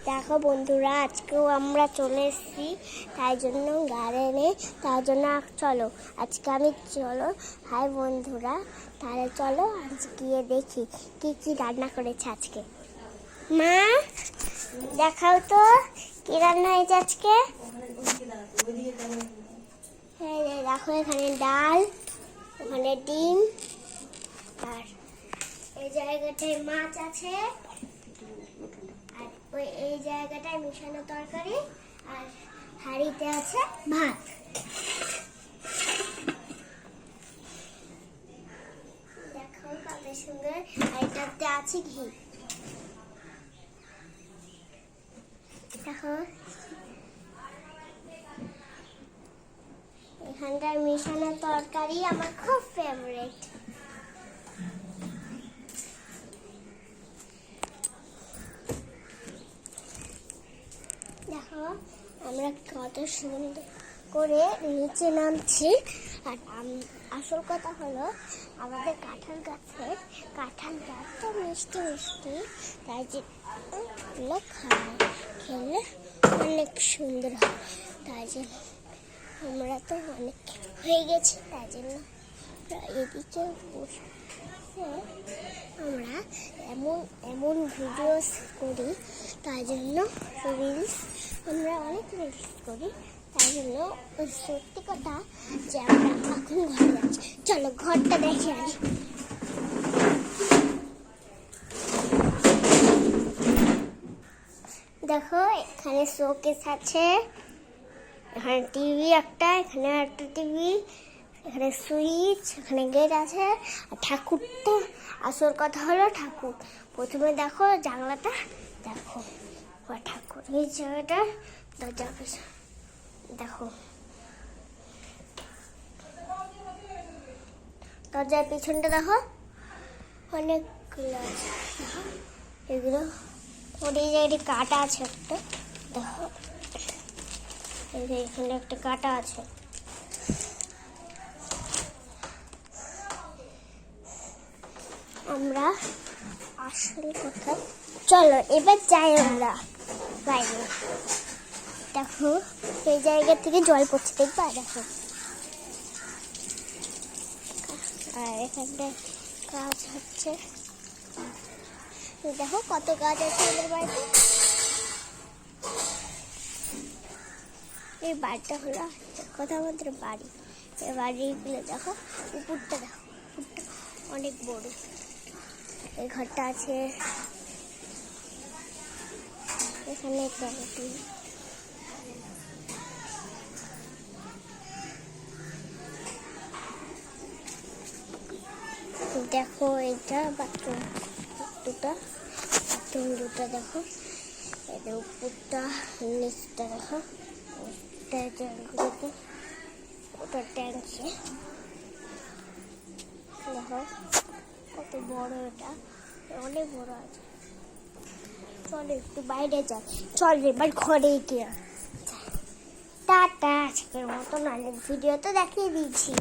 দেখো বন্ধুরা, আজকেও আমরা চলে এসেছি তাই জন্য গার্ডেনে। তার জন্য চলো আজকে চলো হাই বন্ধুরা, তাহলে চলো আজ গিয়ে দেখি কি কি রান্না করেছে আজকে। মা দেখাও তো কি রান্না হয়েছে আজকে। দেখো এখানে ডাল, ওখানে ডিম, আর এই জায়গাটায় মাছ আছে, আর ওই এই জায়গাটায় মিশানো তরকারি, আর হাঁড়িতে আছে ভাত। দেখো কত সুন্দর, আর এটাতে আছে ঘি। দেখো এখানটার মিশানো তরকারি আমার খুব ফেভারিট। দেখো আমরা কত সুন্দর করে নিচে নামছি। আর আসল কথা হলো আমাদের কাঁঠাল গাছের কাঁঠালটা এত মিষ্টি মিষ্টি, তাই যে খেলে অনেক সুন্দর হয়। তাই জন্য আমরা তো অনেক হয়ে গেছি, তাই জন্য এদিকে আমরা এমন এমন ভিডিওস করি, তাই জন্য রিলস আমরা অনেক রিলস করি। তাই জন্য সত্যি কথা যে আমরা এখন ঘরে যাচ্ছি। চলো ঘরটা দেখে আনি। দেখো এখানে শোকেস আছে, এখানে টিভি একটা, এখানে একটা টিভি, এখানে সুইচ, এখানে গেট আছে। আর ঠাকুরটা আসল কথা হলো ঠাকুর। প্রথমে দেখো জানলাটা, দেখো ঠাকুর এই জায়গাটা দরজা দেখো, দরজার পিছনটা দেখো অনেকগুলো আছে। এগুলো ওর এই জায়গাটি কাটা আছে একটা, দেখো এখানে একটা কাটা আছে। আমরা আসল কথা চলো এবার যাই আমরা বাইরে। দেখো এই জায়গা থেকে জল পড়ছে, দেখবা দেখো। আর এখানটা কাজ হচ্ছে, দেখো কত কাজ আছে আমাদের বাড়িতে। এই বাড়িটা হলো কথা আমাদের বাড়ি। এই বাড়িগুলো দেখো, উপরটা দেখো, উপরটা অনেক বড়। এই ঘরটা আছে, এখানে টয়লেট। দেখো এইটা বাথরুম দুটা দেখো, এদের উপরটা নিচটা দেখো, ওটা ট্যাঙ্কি দেখো কত বড়, এটা অনেক বড় আছে। চলো একটু বাইরে যাই, চল এবার ঘরে গিয়ে টাটা। আজকের মতন অনেক ভিডিও তো দেখিয়ে দিয়েছি।